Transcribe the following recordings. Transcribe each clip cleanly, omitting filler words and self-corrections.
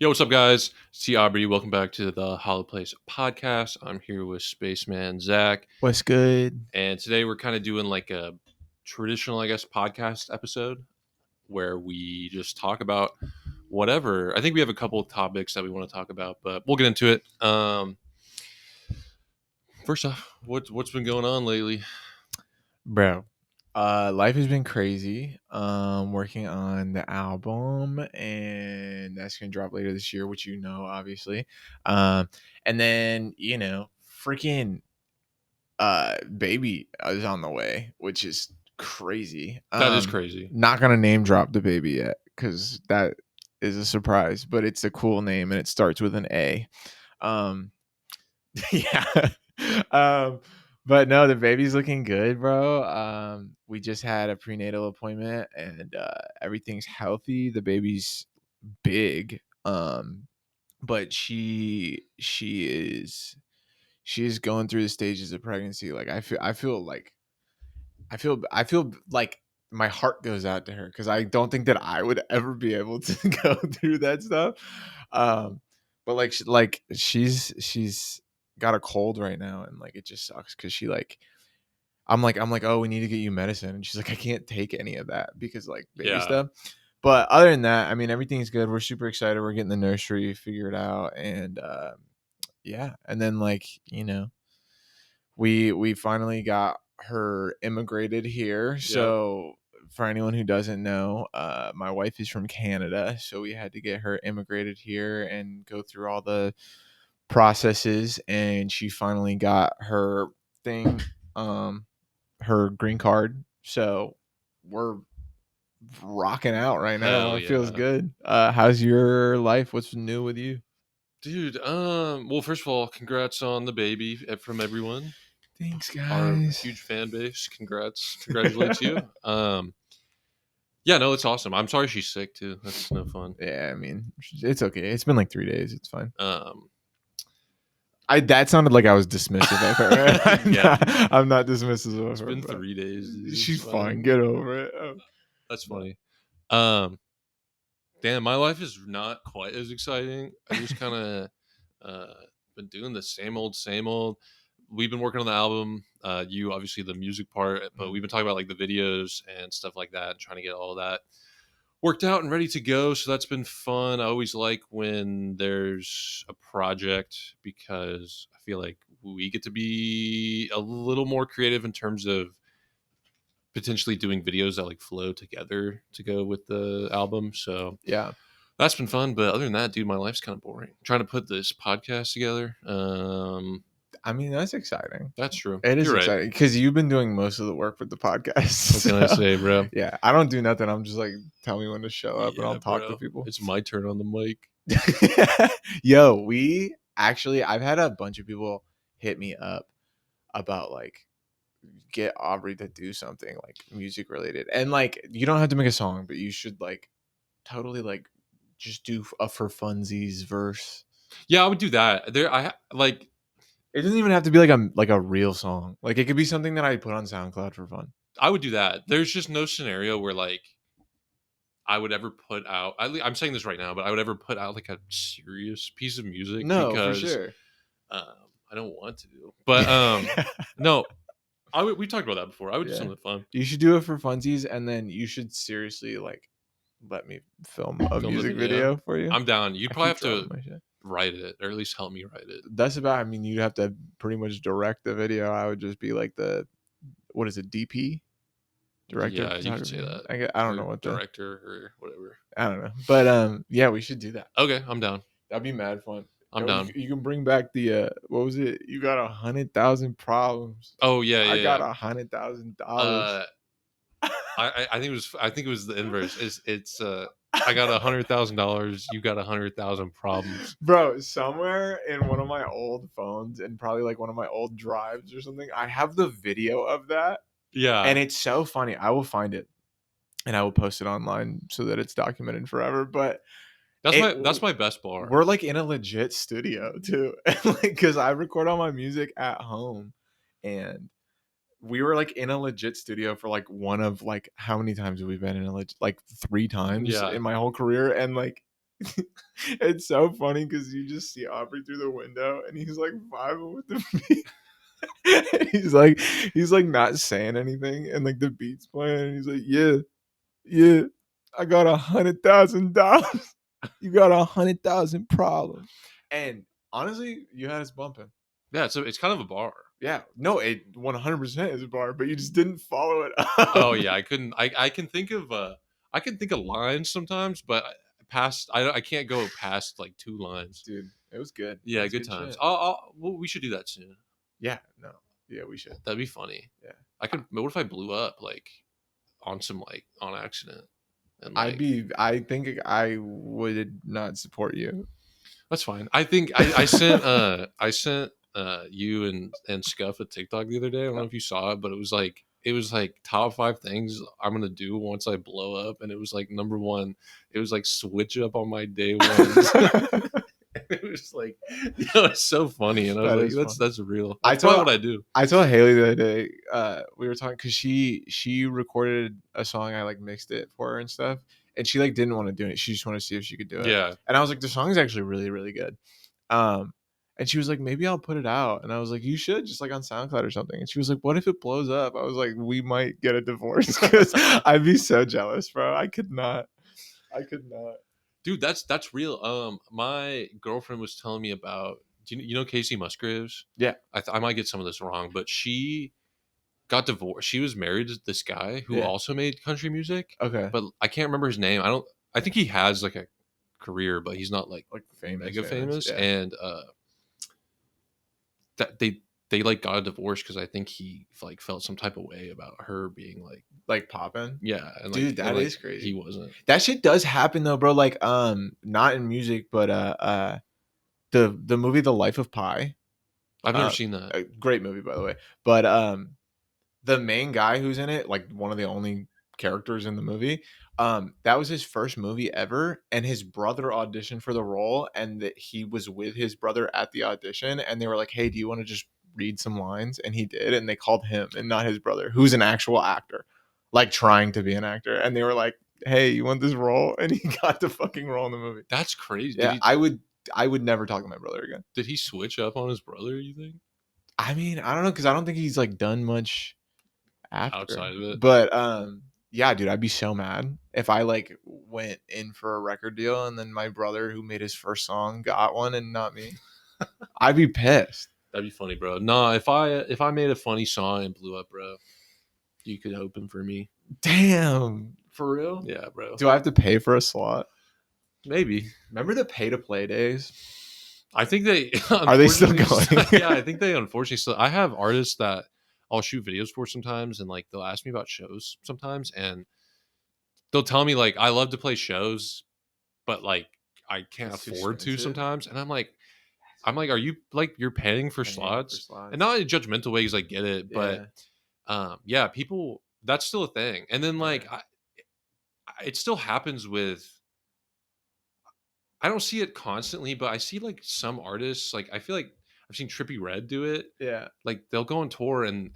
Yo, what's up, guys? It's T. Aubrey. Welcome back to the Hollow Place podcast. I'm here with Spaceman Zack, What's good? and today we're kind of doing like a traditional, I guess, podcast episode where we just talk about whatever. I think we have a couple of topics that we want to talk about, but we'll get into it. First off, what's been going on lately? Bro, life has been crazy. Working on the album, and that's gonna drop later this year, which obviously. And then freaking baby is on the way, which is crazy. That is crazy. Not gonna name drop the baby yet because that is a surprise, but it's a cool name and it starts with an A. Um, yeah. um, but no, the baby's looking good, bro. We just had a prenatal appointment and everything's healthy. The baby's big. But she is going through the stages of pregnancy. Like I feel like my heart goes out to her because I don't think that I would ever be able to go through that stuff. Um, but she's got a cold right now, and like it just sucks because I'm like, oh, we need to get you medicine, and she's like, I can't take any of that because like baby Yeah, stuff. But other than that, I mean, everything's good. We're super excited. We're getting the nursery figured out, and yeah, and then we finally got her immigrated here. yep. So for anyone who doesn't know, my wife is from Canada, so we had to get her immigrated here and go through all the processes, and she finally got her thing, her green card. So we're rocking out right now. Hell It feels yeah. good. How's your life? What's new with you? Dude, well, first of all, congrats on the baby from everyone. Thanks, Our guys. huge fan base. Congratulates you. Yeah, no, it's awesome. I'm sorry she's sick too. That's no fun. Yeah, I mean, it's okay. It's been like 3 days. It's fine. Um, That sounded like I was dismissive of her. I'm, yeah, not, dude, I'm not dismissive of it's her, been but 3 days. Dude. she's It's fine. fine. Get over it. That's But funny. Um, Damn, my life is not quite as exciting. I just kind of uh been doing the same old, same old. We've been working on the album. You obviously the music part, but we've been talking about like the videos and stuff like that, and trying to get all that worked out and ready to go. So that's been fun. I always like when there's a project because I feel like we get to be a little more creative in terms of potentially doing videos that like flow together to go with the album. So yeah, that's been fun. But other than that, dude, my life's kind of boring. Trying to put this podcast together. I mean, that's exciting. That's true. It is You're right. exciting because you've been doing most of the work with the What podcast. can I So, say, bro? yeah, I don't do nothing. I'm just like, tell me when to show up and I'll Yeah, talk to bro. people. It's my turn on the mic. Yo, I've had a bunch of people hit me up about like get Aubrey to do something like music related. And like you don't have to make a song, but you should like totally like just do a for funsies verse. Yeah, I would do that. Like. It doesn't even have to be like a real song. Like it could be something that I put on SoundCloud for fun. I would do that. There's just no scenario where like I would ever put out. I'm saying this right now, but I would ever put out like a serious piece of music No, for because sure. um, I don't want to. But no, we talked about that before. I would do Yeah. something fun. You should do it for funsies and then you should seriously like let me film a Film the music video. video for you. I'm down. You'd I probably keep have to dropping my shit. write it, or at least help me write it. That's about I mean you'd have to pretty much direct the video. I would just be like the what is it, DP? Director of Yeah, you could say photography. that. I don't Or know what the director or whatever. I don't know. But yeah, we should do that. Okay, I'm down. That'd be mad fun. I'm Yo, down. you can bring back the what was it? You got 100,000 problems. Oh yeah, I got yeah, yeah. $100,000. I think it was the inverse. It's I got $100,000. You got 100,000 problems. Bro, somewhere in one of my old phones and probably like one of my old drives or something, I have the video of that. Yeah, And it's so funny. I will find it and I will post it online so that it's documented forever. But that's my best bar. we're like in a legit studio too. Like, because I record all my music at home and we were like in a legit studio for like one of like how many times have we been in a legit like 3 times Yeah, in my whole career and like It's so funny because you just see Aubrey through the window and he's like vibing with the beat. he's like not saying anything and like the beat's playing and he's like, yeah, yeah, I got $100,000. You got 100,000 problems. And honestly, you had us bumping. Yeah, so it's kind of a bar. Yeah, no, it 100% is a bar, but you just didn't follow it Oh up. yeah, I couldn't. I can think of lines sometimes, but past I can't go past like 2 lines. Dude, it was good. It Yeah, was good good times. shit. Well, we should do that soon. Yeah, no. Yeah, we should. That'd be funny. Yeah. I could. What if I blew up like on some like on accident and like I think I would not support you. that's fine. I think I sent you and Scuff a TikTok the other day. I don't know if you saw it, but it was like top 5 things I'm gonna do once I blow up, and it was like number 1. It was like switch up on my day ones. It was like, it's so funny, and I was That like, is fun. that's real. I That's probably told what I do. I told Haley the other day, we were talking because she recorded a song. I like mixed it for her and stuff, and she like didn't want to do it. She just wanted to see if she could do it. Yeah, And I was like, the song is actually really really good. And she was like, maybe I'll put it out. And I was like, you should, just like on SoundCloud or something. And she was like, what if it blows up? I was like, we might get a divorce because I'd be so jealous, bro. I could not. dude, that's real. My girlfriend was telling me about. Do you know Casey Musgraves? Yeah. I might get some of this wrong, but she got divorced. She was married to this guy who Yeah. also made country music, Okay. but I can't remember his name. I think he has like a career, but he's not like famous. mega famous. Yeah. And that they like got a divorce because I think he like felt some type of way about her being like popping. yeah, and Dude, that and, is crazy. He wasn't. That shit does happen though, bro. Like, not in music, but the movie The Life of Pi. I've never seen that. A great movie, by the way. But the main guy who's in it, like one of the only characters in the movie, that was his first movie ever, and his brother auditioned for the role, and that he was with his brother at the audition, and they were like, hey, do you want to just read some lines? And he did, and they called him and not his brother, who's an actual actor, like trying to be an actor, and they were like, hey, you want this role? And he got the fucking role in the movie. That's crazy. Yeah, I would never talk to my brother again. Did he switch up on his brother, you think? I mean, I don't know, because I don't think he's like done much after. Outside of it. But yeah, dude, I'd be so mad if I like went in for a record deal and then my brother who made his first song got one and not me. I'd be pissed. That'd be funny, bro. Nah, if I made a funny song and blew up, bro, you could open for me. Damn. For real? Yeah, bro. Do I have to pay for a slot? Maybe. Remember the pay to play days? I think they are they still going? Yeah, I think they unfortunately still. I have artists that I'll shoot videos for sometimes, and like they'll ask me about shows sometimes, and they'll tell me like I love to play shows, but like I can't It's too afford to expensive. sometimes, and I'm like, are you like you're paying for slots? And not in a judgmental way because I get it, but yeah, people that's still a thing, and then like it still happens with. I don't see it constantly, but I see like some artists. Like I feel like I've seen Trippie Redd do it. Yeah, like they'll go on tour and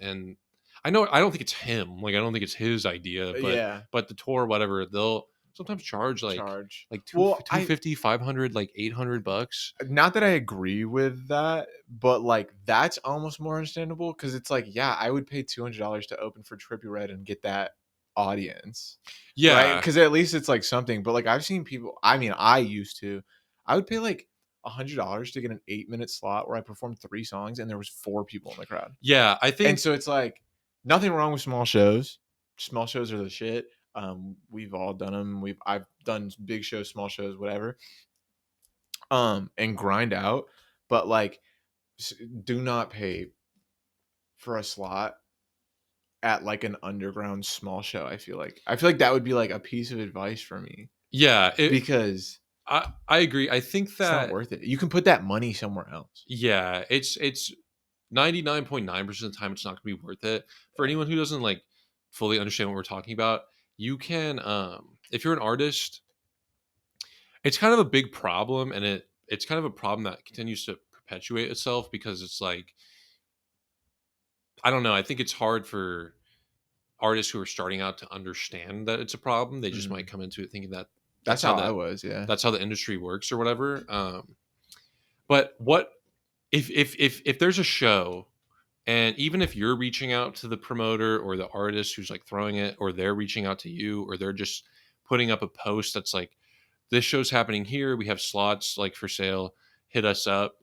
I know I don't think it's him. Like I don't think it's his idea. But but the tour, whatever, they'll sometimes charge like 250, 500, like $800. Not that I agree with that, but like that's almost more understandable because it's like, yeah, I would pay $200 to open for Trippie Redd and get that audience. Yeah, right? Because at least it's like something. But like I've seen people. I mean, I would pay like $100 to get an 8-minute slot where I performed 3 songs and there was 4 people in the crowd. Yeah, I think. And so it's like nothing wrong with small shows. Small shows are the shit. We've all done them. I've done big shows, small shows, whatever. And grind out, but like, do not pay for a slot at like an underground small show. I feel like that would be like a piece of advice for me. Yeah, because I agree. I think that it's not worth it. You can put that money somewhere else. Yeah, it's 99.9% of the time it's not going to be worth it. For anyone who doesn't like fully understand what we're talking about, you can if you're an artist, it's kind of a big problem, and it's kind of a problem that continues to perpetuate itself because it's like I don't know. I think it's hard for artists who are starting out to understand that it's a problem. They just might come into it thinking that That's how I was. Yeah. that's how the industry works or whatever. But what if there's a show, and even if you're reaching out to the promoter or the artist who's like throwing it, or they're reaching out to you, or they're just putting up a post that's like, this show's happening here, we have slots like for sale, hit us up.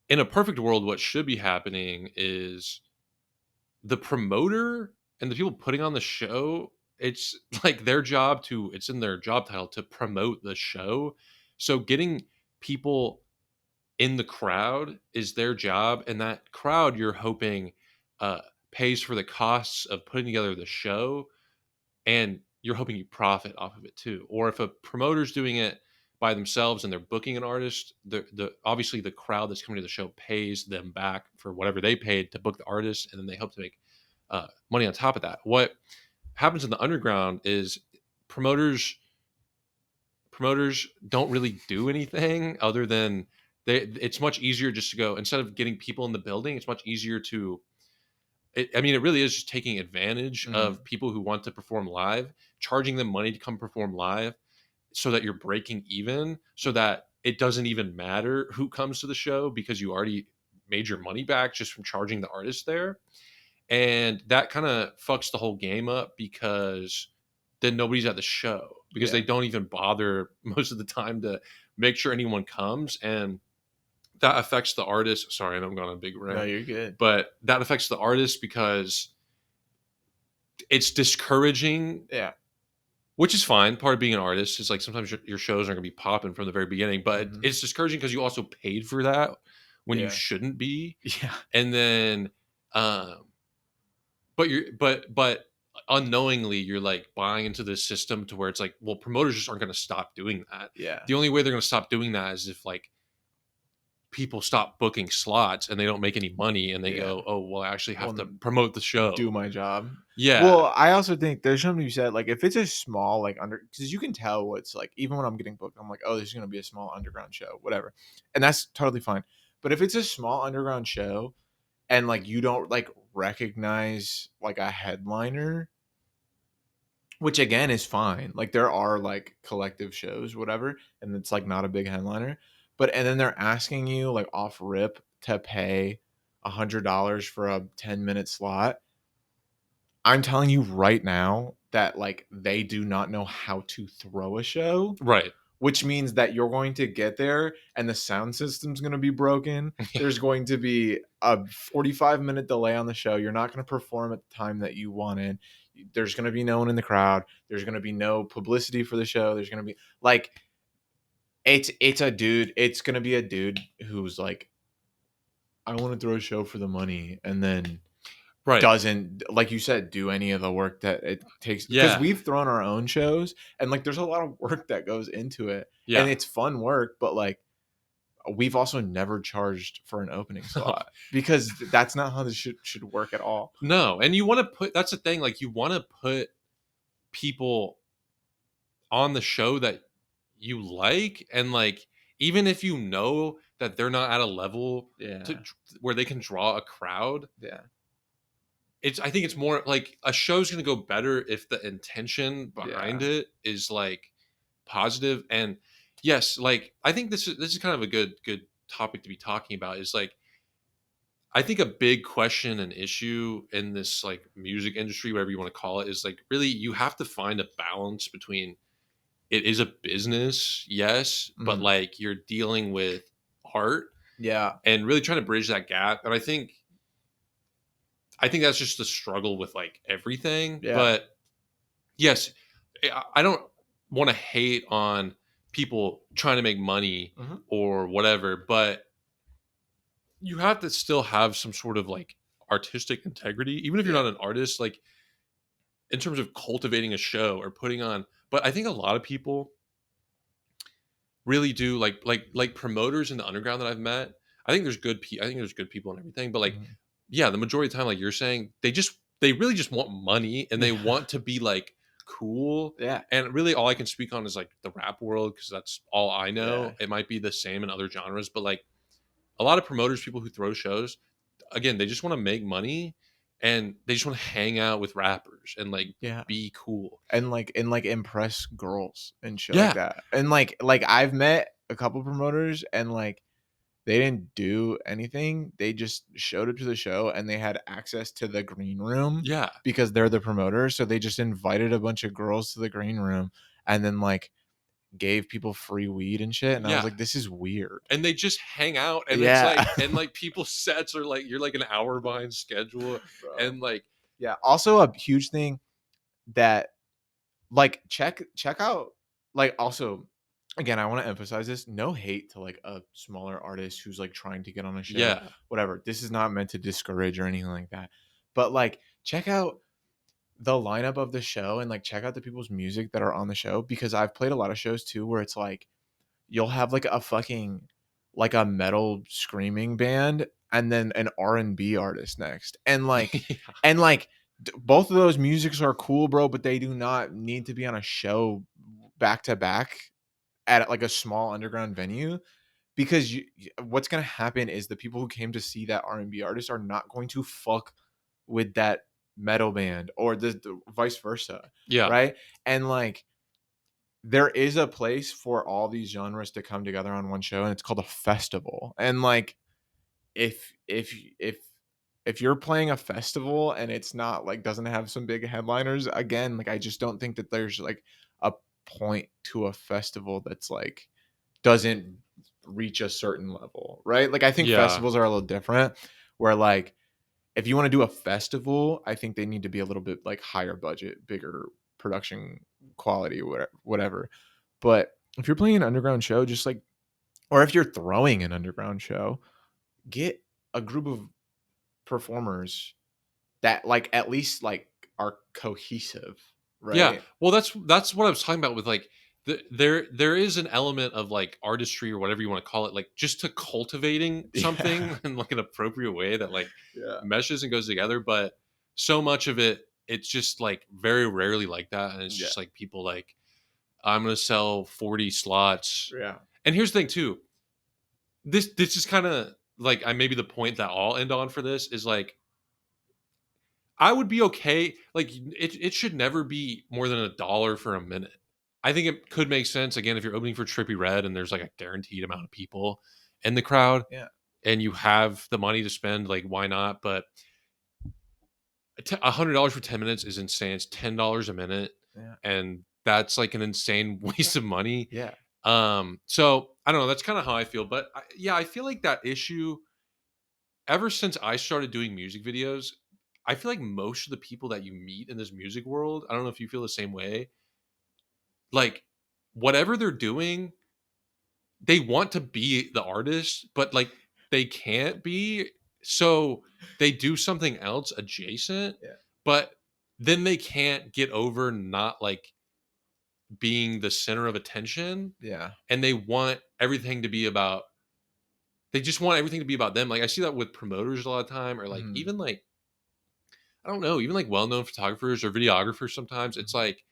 In a perfect world, what should be happening is the promoter and the people putting on the show, it's like their job to, it's in their job title to promote the show. So getting people in the crowd is their job, and that crowd you're hoping uh, pays for the costs of putting together the show, and you're hoping you profit off of it too. Or if a promoter's doing it by themselves and they're booking an artist, the obviously the crowd that's coming to the show pays them back for whatever they paid to book the artist, and then they hope to make money on top of that. What happens in the underground is promoters promoters don't really do anything other than it's much easier just to go, instead of getting people in the building, it's much easier to I mean, it really is just taking advantage Mhm. of people who want to perform live, charging them money to come perform live, so that you're breaking even, so that it doesn't even matter who comes to the show because you already made your money back just from charging the artist there. And that kind of fucks the whole game up, because then nobody's at the show, because they Yeah. don't even bother most of the time to make sure anyone comes. And that affects the artist. Sorry, I'm going on a big No, rant, you're good. but that affects the artist because it's discouraging, Yeah. which is fine. Part of being an artist is like sometimes your shows aren't going to be popping from the very beginning, but Mhm. it's discouraging because you also paid for that when you Yeah. shouldn't be. Yeah. And then, um, but unknowingly you're like buying into this system to where it's like, well, promoters just aren't going to stop doing that. Yeah. The only way they're going to stop doing that is if like people stop booking slots and they don't make any money, and they Yeah. go, oh well, I actually have to Well, promote the do show. my job. Yeah. Well, I also think there's something you said, like if it's a small like under, because you can tell what's like, even when I'm getting booked, I'm like, oh, this is gonna be a small underground show, whatever, and that's totally fine. But if it's a small underground show and like you don't like recognize like a headliner, which again is fine. Like there are like collective shows, whatever, and it's like not a big headliner. But and then they're asking you like off rip to pay $100 for a 10-minute slot. I'm telling you right now that like they do not know how to throw a show, Right. which means that you're going to get there and the sound system's going to be broken. Yeah. There's going to be a 45-minute delay on the show. You're not going to perform at the time that you wanted. There's going to be no one in the crowd. There's going to be no publicity for the show. There's going to be like it's a dude. It's going to be a dude who's like, I want to throw a show for the money, and then Right. doesn't, like you said, do any of the work that it takes, because Yeah. we've thrown our own shows and like there's a lot of work that goes into it, and Yeah. it's fun work, but like we've also never charged for an opening slot because that's not how this should work at all. No, and you want to put, that's the thing, like you want to put people on the show that you like, and like even if you know that they're not at a level Yeah. to where they can draw a crowd, Yeah. it's, I think it's more like a show's going to go better if the intention behind Yeah. it is like positive. And yes, like I think this is kind of a good topic to be talking about, is like I think a big question and issue in this like music industry, whatever you want to call it, is like really you have to find a balance between, it is a business, yes, but Mhm. like you're dealing with art, Yeah. and really trying to bridge that gap. And I think that's just the struggle with like everything. Yeah. But yes, I don't want to hate on people trying to make money Mhm. or whatever, but you have to still have some sort of like artistic integrity, even if you're Yeah. not an artist, like in terms of cultivating a show or putting on. But I think a lot of people really do, like promoters in the underground that I've met. I think there's I think there's good people and everything, but like, Mhm. yeah, the majority of the time, like you're saying, they really just want money, and they Yeah. want to be like cool. Yeah. And really all I can speak on is like the rap world, because that's all I Yeah. know. It might be the same in other genres, but like a lot of promoters, people who throw shows, again, they just want to make money, and they just want to hang out with rappers and like Yeah. be cool. And impress girls and shit like Yeah, that. And like I've met a couple promoters and like they didn't do anything. They just showed up to the show and they had access to the green room yeah, because they're the promoters. So they just invited a bunch of girls to the green room and then like gave people free weed and shit. And I was yeah. like, this is weird. And they just hang out, and it's Yeah. like, and like people's sets are like you're like an hour behind schedule, Bro. and like Yeah. Also a huge thing that like check out like also again I want to emphasize this, no hate to like a smaller artist who's like trying to get on a show, yeah, whatever, this is not meant to discourage or anything like that, but like check out the lineup of the show and like check out the people's music that are on the show, because I've played a lot of shows too where it's like you'll have like a fucking like a metal screaming band and then an R&B artist next. yeah, And like both of those musics are cool, bro, but they do not need to be on a show back to back at like a small underground venue, because what's going to happen is the people who came to see that R&B artist are not going to fuck with that metal band or the vice versa, yeah, right? And like there is a place for all these genres to come together on one show, and it's called a festival. And like if you're playing a festival and it's not like doesn't have some big headliners, again, like I just don't think that there's like a point to a festival that's like doesn't reach a certain level, right? Like I think yeah, festivals are a little different where like if you want to do a festival, I think they need to be a little bit like higher budget, bigger production quality, whatever. But if you're playing an underground show, just like, or if you're throwing an underground show, get a group of performers that like at least like are cohesive, yeah. right? Well, that's what I was talking about with like there is an element of like artistry or whatever you want to call it, like just to cultivating Yeah. something in like an appropriate way that like Yeah. meshes and goes together. But so much of it, it's just like very rarely like that, and it's Yeah. just like people like I'm gonna sell 40 slots. Yeah. And here's the thing too. This is kind of like I maybe the point that I'll end on for this is like I would be okay. Like it should never be more than $1 for a minute. I think it could make sense again if you're opening for Trippy Red and there's like a guaranteed amount of people in the crowd Yeah. and you have the money to spend. Like why not? But $100 for 10 minutes is insane. It's $10 a minute, Yeah. and that's like an insane waste of money. Yeah. So I don't know. That's kind of how I feel. But yeah, I feel like that issue ever since I started doing music videos, I feel like most of the people that you meet in this music world, I don't know if you feel the same way, like whatever they're doing, they want to be the artist, but like they can't be. So they do something else adjacent, Yeah. but then they can't get over not like being the center of attention, Yeah. and they want everything to be about they just want everything to be about them. Like I see that with promoters a lot of time, or like Mhm. even like I don't know, even like well-known photographers or videographers sometimes. It's Mhm. like,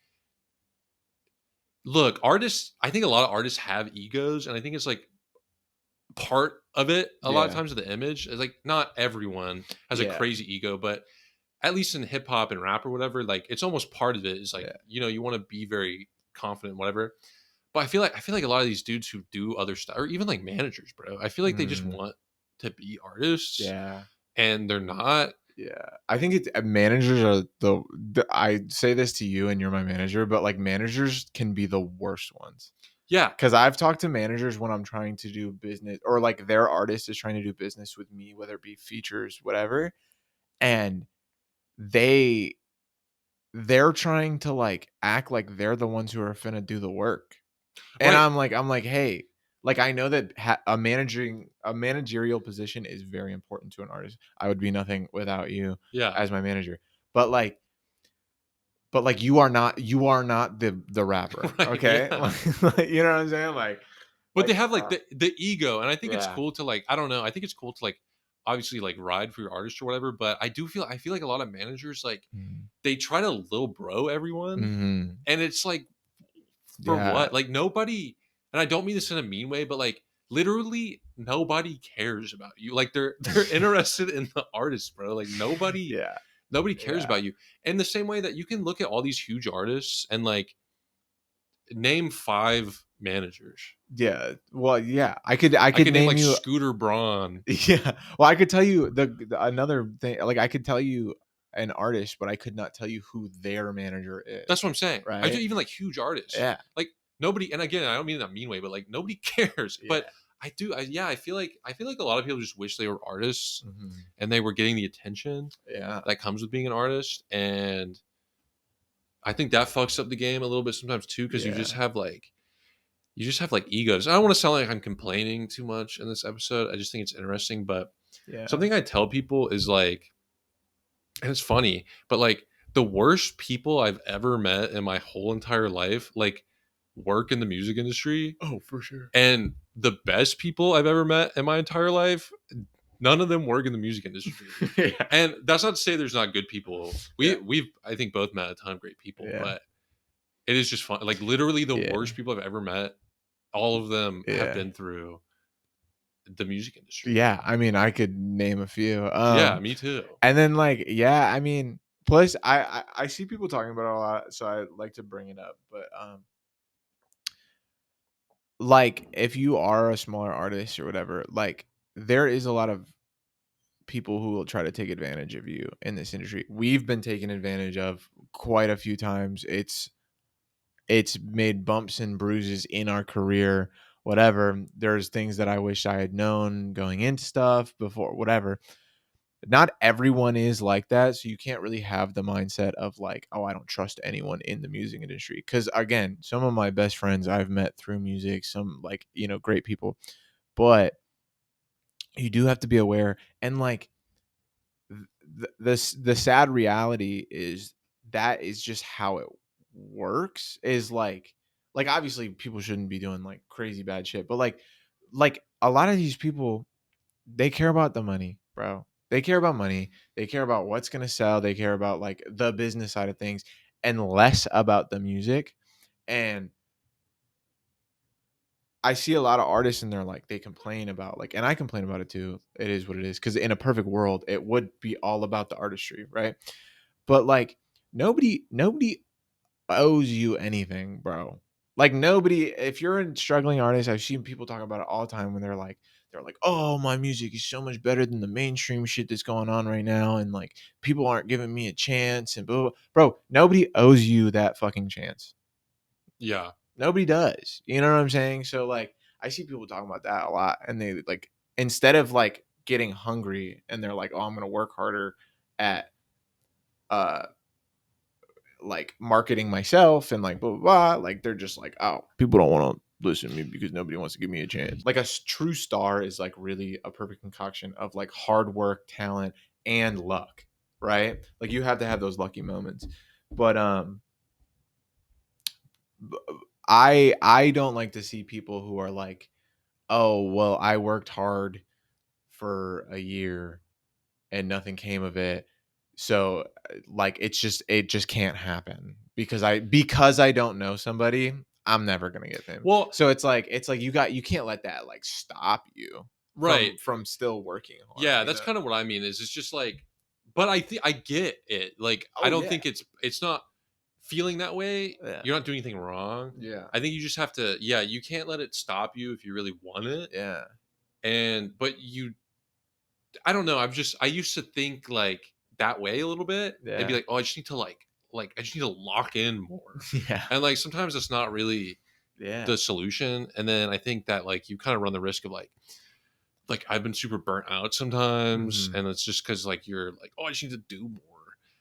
look, artists, I think a lot of artists have egos, and I think it's like part of it a lot of Yeah. times of the image. It's like not everyone has a Yeah. crazy ego, but at least in hip hop and rap or whatever, like it's almost part of it is like, Yeah. you want to be very confident, whatever. But I feel like a lot of these dudes who do other stuff, or even like managers, bro, I feel like they just Mhm. want to be artists Yeah. and they're not. Yeah, I think it's managers are I say this to you, and you're my manager, but like managers can be the worst ones. Yeah. Because I've talked to managers when I'm trying to do business, or like their artist is trying to do business with me, whether it be features, whatever, and they they're trying to like act like they're the ones who are finna do the work. And Right. I'm like, hey, like I know that a managerial position is very important to an artist. I would be nothing without you Yeah. as my manager. But like, you are not the rapper, Right. okay? Yeah. Like, you know what I'm saying? But they have like the ego, and I think it's Yeah. cool to like I don't know. I think it's cool to like obviously like ride for your artist or whatever. But I feel like a lot of managers like Mhm. they try to little bro everyone, Mhm. and it's like for Yeah. what? Like nobody. And I don't mean this in a mean way, but like literally nobody cares about you. Like they're interested in the artist, bro. Like nobody Yeah. Nobody cares Yeah. about you. And the same way that you can look at all these huge artists and like name 5 managers. Yeah. Well, yeah. I I could could name name like you. Scooter Braun. Yeah. Well, I could tell you another thing. Like I could tell you an artist, but I could not tell you who their manager That's is. what I'm saying. I do Right. even like huge artists. Yeah. Like nobody, and again, I don't mean in a mean way, but like nobody cares. But Yeah. I do. Yeah, I feel like a lot of people just wish they were artists Mhm. and they were getting the attention Yeah. that comes with being an artist. And I think that fucks up the game a little bit sometimes too, because Yeah. you just have like egos. I don't want to sound like I'm complaining too much in this episode. I just think it's interesting. But Yeah. something I tell people is like, and it's funny, but like the worst people I've ever met in my whole entire life, like work in the music industry. Oh, for sure. And the best people I've ever met in my entire life, none of them work in the music industry. Yeah. And that's not to say there's not good people. Yeah. We've I think both met a ton of great people, Yeah. but it is just fun. Like literally the Yeah. worst people I've ever met, all of them have Yeah. been through the music industry. Yeah. I mean, I could name a few. Yeah, me too. And then like, yeah, I mean, plus I see people talking about it a lot, so I like to bring it up. But like if you are a smaller artist or whatever, like there is a lot of people who will try to take advantage of you in this industry. We've been taken advantage of quite a few times. It's made bumps and bruises in our career, whatever. There's things that I wish I had known going into stuff before, whatever. Not everyone is like that, so you can't really have the mindset of like, oh, I don't trust anyone in the music industry, because again, some of my best friends I've met through music, some like, great people, but you do have to be aware. And like the sad reality is that is just how it works, is like obviously people shouldn't be doing like crazy bad shit, but like a lot of these people, they care about the money, bro. They care about money. They care about what's going to sell. They care about like the business side of things and less about the music. And I see a lot of artists and they're like, they complain about like, and I complain about it too. It is what it is. Cause in a perfect world, it would be all about the artistry, right? But like nobody owes you anything, bro. Like nobody, if you're a struggling artist, I've seen people talk about it all the time when they're like, oh, my music is so much better than the mainstream shit that's going on right now, and like people aren't giving me a chance and blah, blah, blah. Bro, nobody owes you that fucking chance. Yeah. Nobody does. You know what I'm saying? So like I see people talking about that a lot, and they like, instead of like getting hungry and they're like, oh, I'm gonna work harder at uh like marketing myself and like blah blah blah, like they're just like, oh, people don't want to listen to me because nobody wants to give me a chance. Like a true star is like really a perfect concoction of like hard work, talent, and luck, right? Like you have to have those lucky moments. But I don't like to see people who are like, oh well, I worked hard for a year and nothing came of it, so like it just can't happen because I don't know somebody, I'm never gonna get them. Well, So it's like you can't let that like stop you right. from still working hard, Yeah, that's kind of what I mean. Is it's just like, but I think I get it. Like, I Oh don't yeah. think it's not feeling that way. Yeah. You're not doing anything wrong. Yeah. I think you just have to. Yeah, you can't let it stop you if you really want it. Yeah. But I don't know. I used to think like that way a little bit. And be Yeah. like, oh, I just need to like I just need to lock in more. Yeah. And like sometimes it's not really Yeah. the solution. And then I think that like you kind of run the risk of like I've been super burnt out sometimes, Mhm. and it's just because like you're like, oh, I just need to do more.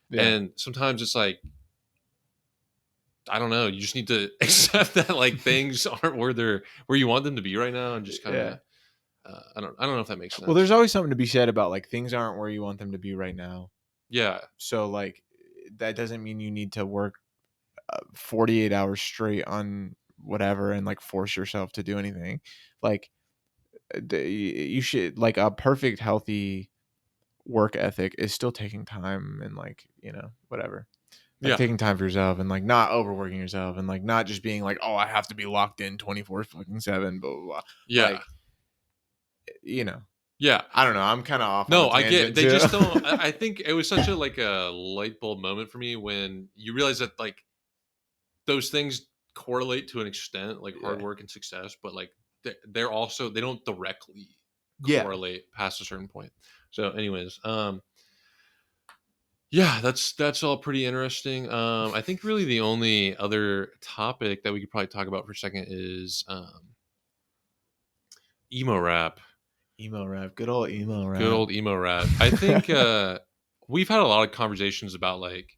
Yeah. And sometimes it's like, I don't know, you just need to accept that like things aren't where you want them to be right now, and just kind Yeah. of I don't know if that makes sense. Well, there's always something to be said about like things aren't where you want them to be right now. Yeah, So like that doesn't mean you need to work 48 hours straight on whatever and like force yourself to do anything. Like you should, like a perfect healthy work ethic is still taking time and like, whatever. Like yeah, taking time for yourself and like not overworking yourself and like not just being like, oh, I have to be locked in 24 fucking 7, blah blah blah. yeah. Like, you know. Yeah. I don't know. I'm kind of off on a No, I get. tangent They too. just don't. I think it was such a like a light bulb moment for me when you realize that like those things correlate to an extent, like hard Yeah. work and success, but like they're also they don't directly Yeah. correlate past a certain point. So, anyways, yeah, that's all pretty interesting. I think really the only other topic that we could probably talk about for a second is emo rap. Emo rap. Good old emo Good rap. old emo rap. I think we've had a lot of conversations about like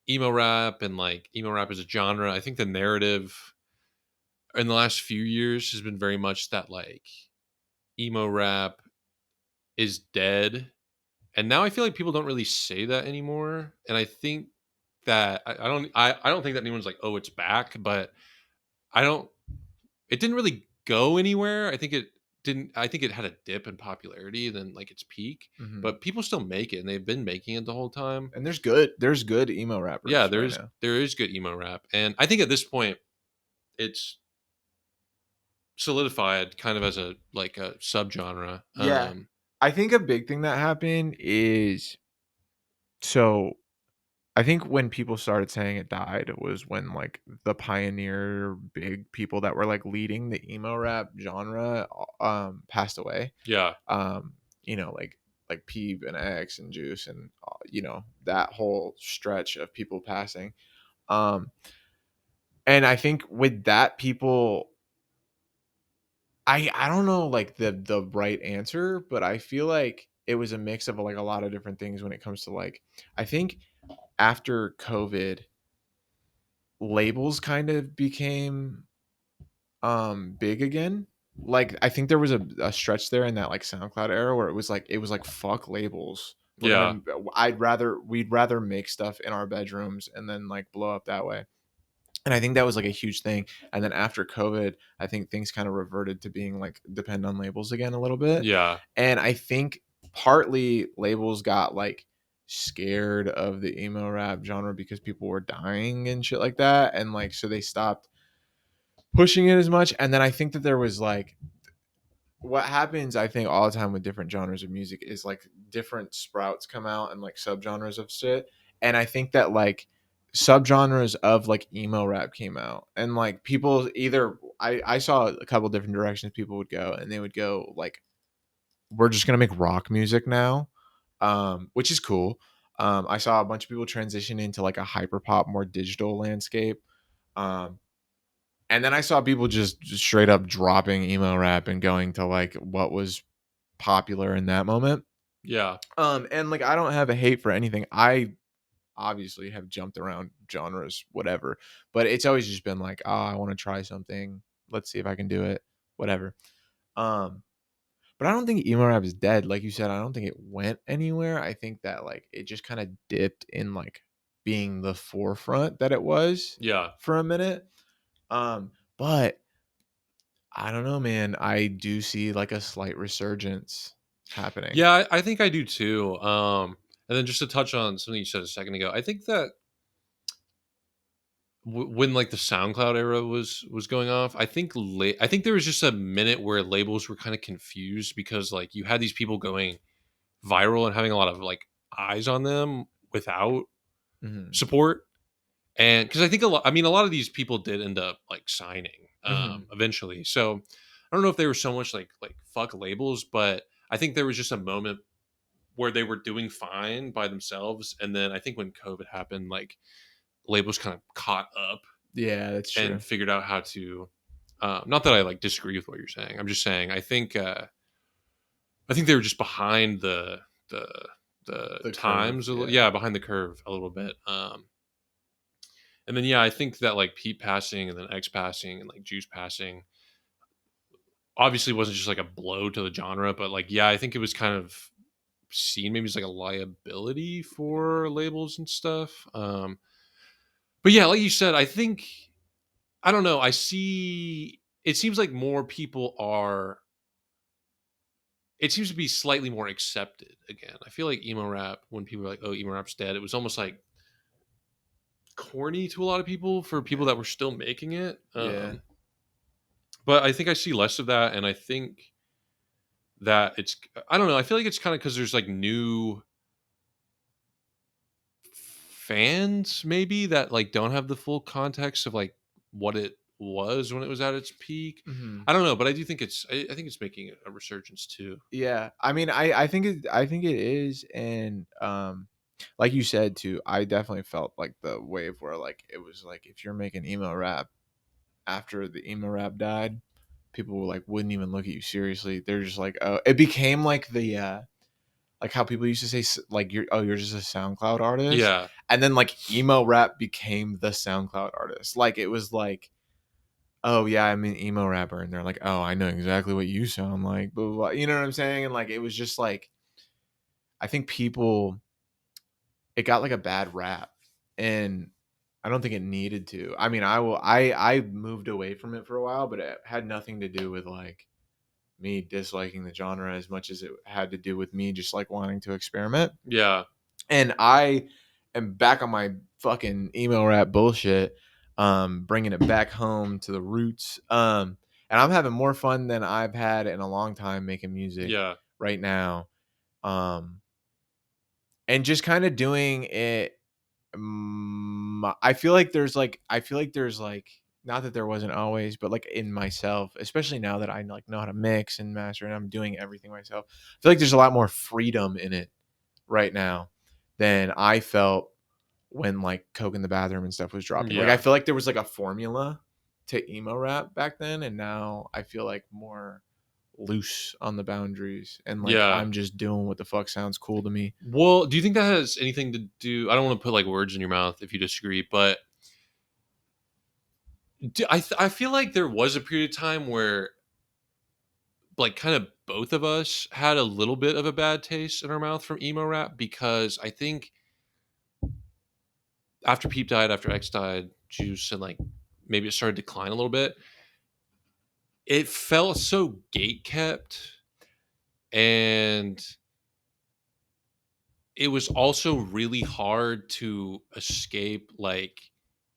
emo rap and like emo rap as a genre. I think the narrative in the last few years has been very much that like emo rap is dead. And now I feel like people don't really say that anymore. And I think that I don't think that anyone's like, oh, it's back, but I don't it didn't really go anywhere. I think it had a dip in popularity than like its peak, Hmm. but people still make it and they've been making it the whole time. And there's good emo Yeah, rappers right now. there is good emo rap. And I think at this point it's solidified kind of as a like a subgenre. Yeah. I think a big thing that happened is, so I think when people started saying it died was when like the pioneer big people that were like leading the emo rap genre passed away. Yeah. Um like Peeb and X and Juice and that whole stretch of people passing. Um and I think with that, people, I don't know like the right answer, but I feel like it was a mix of like a lot of different things when it comes to like, I think after COVID, labels kind of became big again. Like I think there was a stretch there in that like SoundCloud era where it was like fuck labels. Yeah. We'd rather make stuff in our bedrooms and then like blow up that way. And I think that was like a huge thing. And then after COVID, I think things kind of reverted to being like depend on labels again a little bit. Yeah. And I think partly labels got like scared of the emo rap genre because people were dying and shit like that. And like, so they stopped pushing it as much. And then I think that there was like, what happens, I think, all the time with different genres of music is like different sprouts come out and like subgenres of shit. And I think that like subgenres of like emo rap came out and like people either I saw a couple different directions people would go, and they would go like, we're just gonna make rock music now, which is cool. I saw a bunch of people transition into like a hyper pop, more digital landscape. Um, and then I saw people just straight up dropping emo rap and going to like what was popular in that moment. Yeah. And like I don't have a hate for anything. I obviously have jumped around genres, whatever, but it's always just been like, oh, I want to try something. Let's see if I can do it, whatever. Um, but I don't think emo rap is dead. Like you said, I don't think it went anywhere. I think that like it just kind of dipped in like being the forefront that it was Yeah. for a minute. But I don't know, man. I do see like a slight resurgence happening. Yeah, I think I do too. And then just to touch on something you said a second ago, I think that when like the SoundCloud era was going off, I think there was just a minute where labels were kind of confused because like you had these people going viral and having a lot of like eyes on them without Hmm. support. And because I think a lot of these people did end up like signing Hmm. eventually. So I don't know if they were so much like fuck labels, but I think there was just a moment where they were doing fine by themselves, and then I think when COVID happened, like labels kind of caught up Yeah, that's true. and figured out how to. Not that I like disagree with what you're saying. I'm just saying I think they were just behind the the The curve. times, Yeah. yeah, behind the curve a little bit. And then yeah, I think that like Pete passing and then X passing and like Juice passing obviously wasn't just like a blow to the genre, but like yeah, I think it was kind of seen maybe as like a liability for labels and stuff. But yeah, like you said, I think I don't know. I see. It seems like more people are. It seems to be slightly more accepted again. I feel like emo rap, when people are like, "Oh, emo rap's dead," it was almost like corny to a lot of people for people that were still making it. Yeah. But I think I see less of that, and I think that it's, I don't know, I feel like it's kind of because there's like new fans maybe that like don't have the full context of like what it was when it was at its peak. Mhm. I don't know, but I do think I think it's making a resurgence too. Yeah, I mean, I think it is, and like you said too, I definitely felt like the wave where like it was like if you're making emo rap after the emo rap died, people were like wouldn't even look at you seriously. They're just like, oh, it became like the like how people used to say like you're just a SoundCloud artist, Yeah, and then like emo rap became the SoundCloud artist. Like it was like, oh yeah, I'm an emo rapper, and they're like, oh, I know exactly what you sound like, blah, blah, blah. You know what I'm saying? And like it was just like I think people it got like a bad rap, and I don't think it needed to. I mean, I moved away from it for a while, but it had nothing to do with like me disliking the genre as much as it had to do with me just like wanting to experiment. yeah, And I am back on my fucking emo rap bullshit, bringing it back home to the roots. And I'm having more fun than I've had in a long time making music yeah, right now. Um, and just kind of doing it. I feel like there's like not that there wasn't always, but like in myself, especially now that I like know how to mix and master and I'm doing everything myself. I feel like there's a lot more freedom in it right now than I felt when like Coke in the Bathroom and stuff was dropping. Like I yeah. feel like there was like a formula to emo rap back then, and now I feel like more loose on the boundaries and like Yeah. I'm just doing what the fuck sounds cool to me. Well, do you think that has anything to do? I don't want to put like words in your mouth if you disagree, but I feel like there was a period of time where like kind of both of us had a little bit of a bad taste in our mouth from emo rap because I think after Peep died, after X died, Juice, and like maybe it started to decline a little bit. It felt so gate kept, and it was also really hard to escape like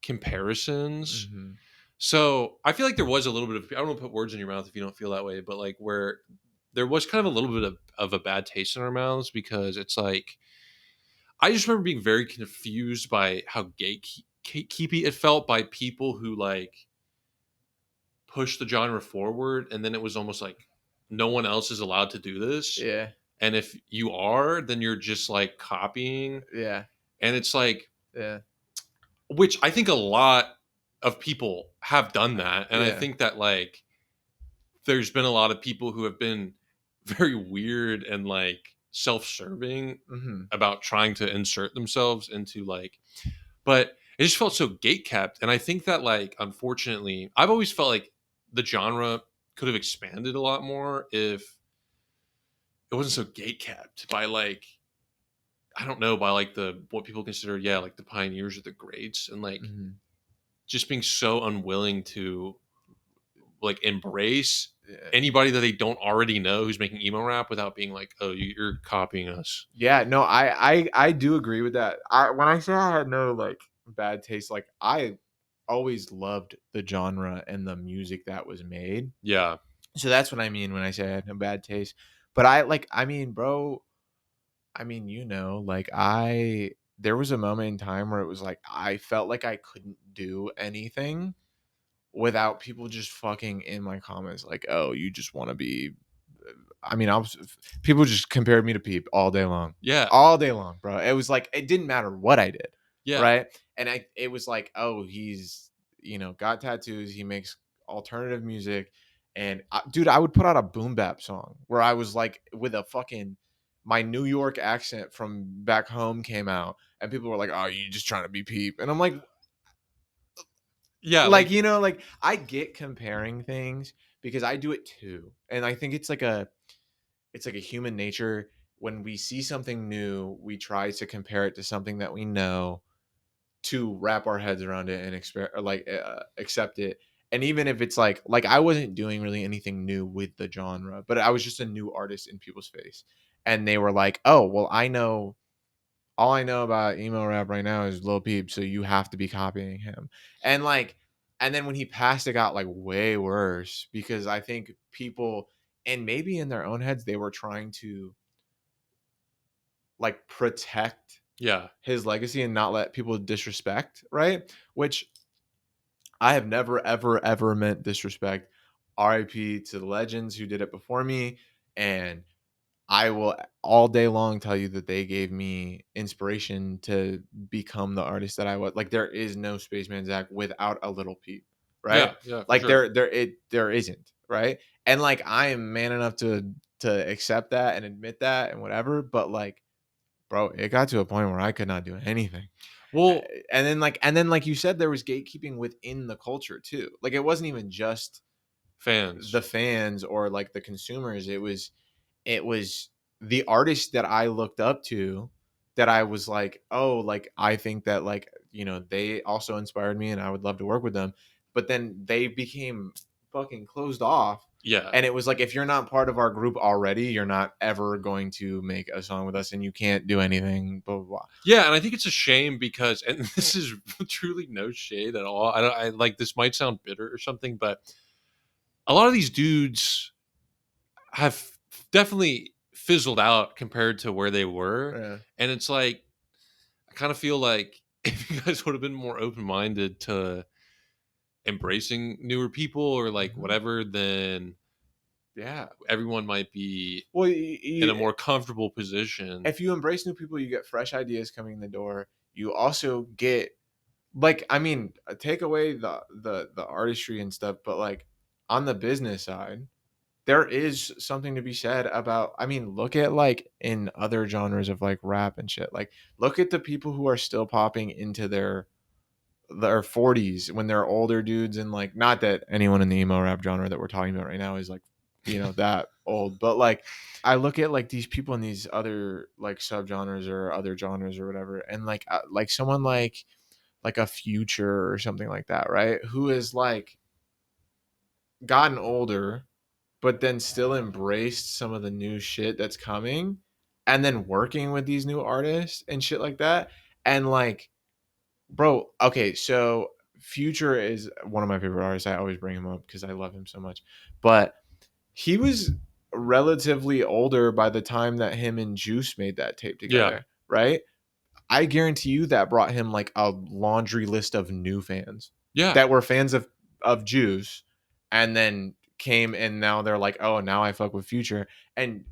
comparisons. Mhm. So I feel like there was a little bit of, I don't want to put words in your mouth if you don't feel that way, but like where there was kind of a little bit of a bad taste in our mouths because it's like I just remember being very confused by how gatekeepy it felt by people who like push the genre forward, and then it was almost like no one else is allowed to do this, Yeah. and if you are, then you're just like copying, Yeah. and it's like, Yeah. which I think a lot of people have done that, and I Yeah. think that like there's been a lot of people who have been very weird and like self-serving Mhm. about trying to insert themselves into like, but it just felt so gate kept, and I think that like unfortunately I've always felt like the genre could have expanded a lot more if it wasn't so gate kept by like, I don't know, by like the what people consider, yeah, like the pioneers or the greats, and like Mhm. just being so unwilling to like embrace Yeah. anybody that they don't already know who's making emo rap without being like, oh, you're copying us. Yeah, no, I do agree with that. I when I say I had no like bad taste, like I always loved the genre and the music that was made. Yeah, So that's what I mean when I say I had no bad taste. But I like I mean, bro, I mean, you know, like I there was a moment in time where it was like I felt like I couldn't do anything without people just fucking in my comments like, "Oh, you just want to be." I mean, I was people just compared me to Peep yeah, all day long, bro. It was like it didn't matter what I did, yeah, right? And it was like, oh, he's got tattoos, he makes alternative music, and dude, I would put out a boom bap song where I was like with a fucking my New York accent from back home came out, and people were like, "Oh, you just trying to be Peep," and I'm yeah. like Like, like I get comparing things because I do it too, and I think it's like a human nature when we see something new, we try to compare it to something that we know to wrap our heads around it and accept it. And even if it's like I wasn't doing really anything new with the genre, but I was just a new artist in people's face, and they were like, "Oh, well, I know all I know about emo rap right now is Lil Peep, so you have to be copying him." And like, and then when he passed, it got like way worse because I think people and maybe in their own heads they were trying to like protect Yeah. his legacy and not let people disrespect, right? Which I have never, ever, ever meant disrespect. RIP to the legends who did it before me. And I will all day long tell you that they gave me inspiration to become the artist that I was. Like there is no Spaceman Zach without a little peep, right? Yeah. Yeah. For Like sure. there isn't, right? And like I am man enough to accept that and admit that and whatever, but like bro, it got to a point where I could not do anything. Well, And then like you said, there was gatekeeping within the culture too. Like it wasn't even just fans. the fans or like the consumers. It was the artists that I looked up to that I was like, oh, like I think that like, they also inspired me and I would love to work with them. But then they became fucking closed off. Yeah. And it was like, if you're not part of our group already, you're not ever going to make a song with us and you can't do anything, blah, blah, blah. Yeah, and I think it's a shame because, and this is truly no shade at all. I like this might sound bitter or something, but a lot of these dudes have definitely fizzled out compared to where they were, Yeah. and it's like I kind of feel like if you guys would have been more open minded to embracing newer people or like Mhm. whatever, then Yeah. everyone might be Well, in a more comfortable position. if you embrace new people, you get fresh ideas coming in the door. You also get like, I mean, take away the artistry and stuff, but like on the business side, there is something to be said about, I mean, look at like in other genres of like rap and shit. Like look at the people who are still popping into their 40s when they're older dudes, and like not that anyone in the emo rap genre that we're talking about right now is like, that old, but like I look at like these people in these other like subgenres or other genres or whatever, and like someone like a Future or something like that, right? Who is like gotten older, but then still embraced some of the new shit that's coming, and then working with these new artists and shit like that. And like, bro, okay, so Future is one of my favorite artists. I always bring him up because I love him so much. But he was relatively older by the time that him and Juice made that tape Yeah, together, right? I guarantee you that brought him like a laundry list of new fans yeah, that were fans of Juice, and then came and now they're like, oh, now I fuck with Future. And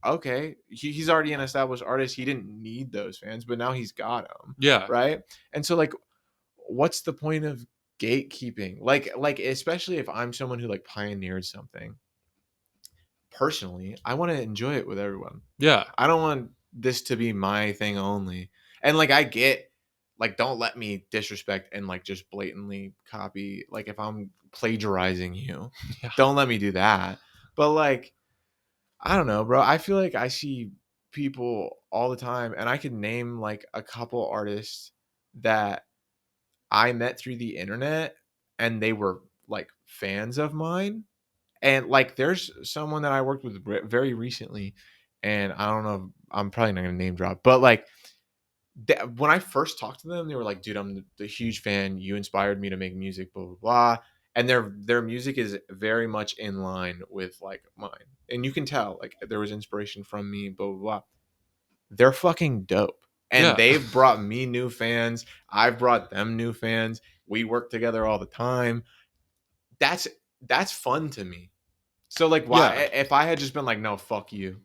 okay, he's already an established artist. He didn't need those fans, but now he's got them, yeah, right? And so like, what's the point of gatekeeping? Like especially if I'm someone who like pioneered something. Personally, I want to enjoy it with everyone. yeah, I don't want this to be my thing only. And like I get like don't let me disrespect and like just blatantly copy, like if I'm plagiarizing you, yeah, don't let me do that. But like I don't know, bro. I feel like I see people all the time and I can name like a couple artists that I met through the internet and they were like fans of mine. And like, there's someone that I worked with very recently, and I don't know. I'm probably not gonna name drop, but like, when I first talked to them, they were like, "Dude, I'm the huge fan. You inspired me to make music." Blah blah blah. And their music is very much in line with like mine, and you can tell like there was inspiration from me. Blah blah blah. They're fucking dope, and yeah, they've brought me new fans. I've brought them new fans. We work together all the time. That's that's fun to me. So like yeah, why if I had just been like, no, fuck you.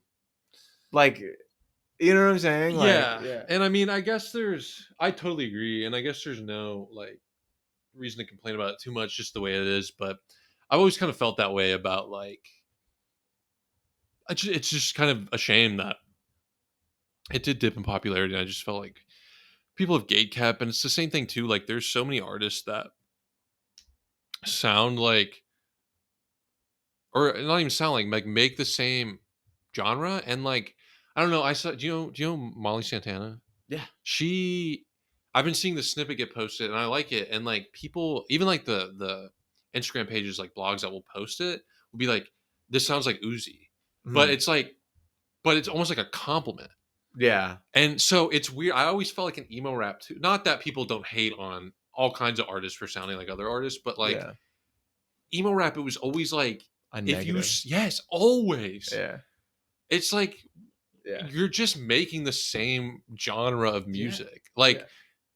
Like, you know what I'm saying? Like, yeah. yeah. And I mean, I totally agree, and I guess there's no like reason to complain about it too much, just the way it is. But I've always kind of felt that way about like it's just kind of a shame that it did dip in popularity. And I just felt like people have gatekept, and it's the same thing too. Like there's so many artists that sound like, or not even sound like make the same genre, and like I don't know. I saw. Do you know Molly Santana? Yeah. She, I've been seeing the snippet get posted, and I like it. And like people, even like the Instagram pages, like blogs that will post it, will be like, "This sounds like Uzi," but Mhm. it's like, but it's almost like a compliment. Yeah. And so it's weird. I always felt like an emo rap too. Not that people don't hate on all kinds of artists for sounding like other artists, but like Yeah. emo rap, it was always like A if you negative. yes, always. Yeah. It's like Yeah. you're just making the same genre of Yeah. music. Like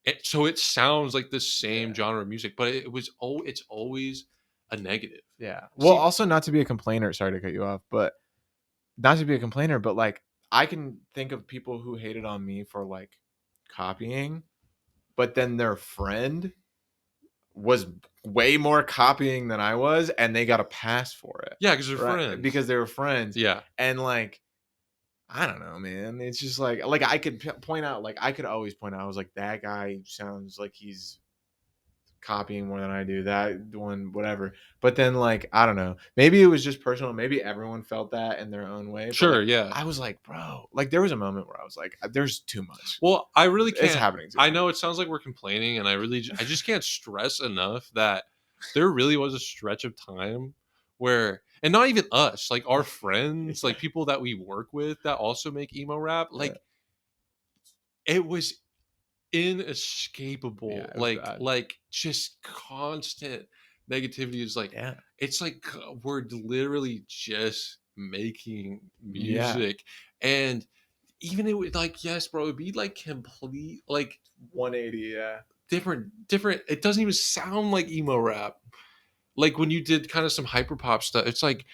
Yeah. so it sounds like the same Yeah. genre of music, but it's always a negative. Yeah. Well, See, also not to be a complainer, sorry to cut you off, but not to be a complainer, but like I can think of people who hated on me for like copying, but then their friend was way more copying than I was, and they got a pass for it. yeah, because they're Right? friends. Because they were friends. Yeah. And like, I don't know, man. It's just like I could point out, like I could always point out, I was like, that guy sounds like he's copying more than I do. That one, whatever. But then, like, I don't know. Maybe it was just personal. Maybe everyone felt that in their own way. But Sure, like, yeah. I was like, bro, like, there was a moment where I was like, there's too much. Well, I really It's can't. happening too I much. know it sounds like we're complaining, and I just can't stress enough that there really was a stretch of time where, and not even us, like our friends, like people that we work with that also make emo rap, Yeah. like it was inescapable. Yeah, it was bad. Like just constant negativity is like Yeah. it's like we're literally just making Yeah. music, and even it would like yes, bro, it'd be like complete like 180. Yeah. different. It doesn't even sound like emo rap. Like when you did kind of some hyper pop stuff, it's like,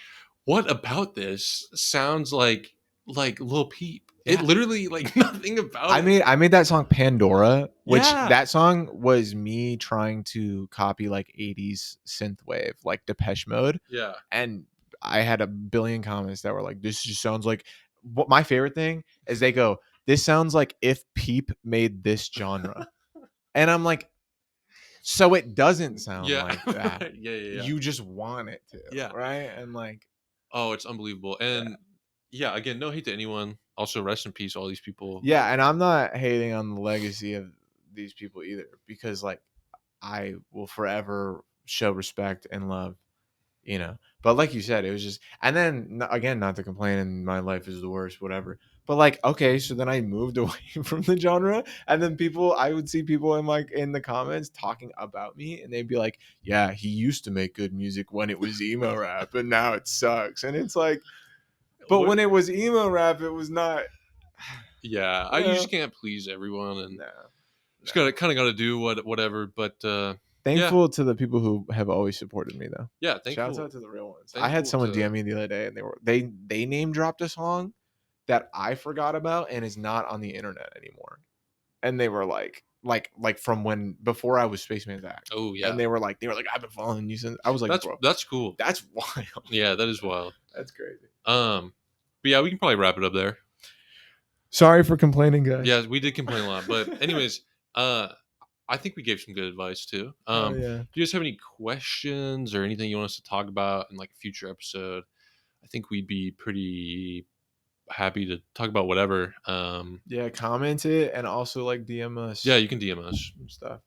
what about this sounds like Lil Peep? It Yeah. literally like nothing about it. I made that song Pandora, which Yeah. that song was me trying to copy like 80s synthwave, like Depeche Mode. Yeah. And I had a billion comments that were like, this just sounds like what my favorite thing is they go, this sounds like if Peep made this genre. And I'm like, so it doesn't sound Yeah. like that. Yeah. You just want it to. Yeah. Right. And like, Oh, it's unbelievable. And yeah, again, no hate to anyone. Also, rest in peace, all these people. yeah. And I'm not hating on the legacy of these people either, because like I will forever show respect and love, you know. But like you said, it was just, and then again, not to complain, and my life is the worst, whatever. But like, okay, so then I moved away from the genre, and then I would see people in like in the comments talking about me, and they'd be like, "Yeah, he used to make good music when it was emo rap, and now it sucks." And it's like, but when it was emo rap, it was not. Yeah, I just can't please everyone, and No. just gotta do whatever. But Thankful to the people who have always supported me, though. yeah, thankful. Shouts out to the real ones. I had someone DM me the other day, and they name dropped a song that I forgot about and is not on the internet anymore. And they were like from when before I was Spaceman Zack. Oh yeah, and they were like I've been following you since. I was like, bro, that's cool. that's wild. Yeah, that is wild. That's crazy. But yeah, we can probably wrap it up there. Sorry for complaining, guys. Yeah, we did complain a lot, but anyways, I think we gave some good advice too. Yeah. Do you guys have any questions or anything you want us to talk about in like a future episode? I think we'd be pretty happy to talk about whatever. Yeah, comment it and also like DM us. Yeah, you can DM us and stuff.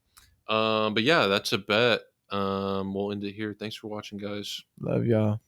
But yeah, that's a bet. We'll end it here. Thanks for watching, guys. Love y'all.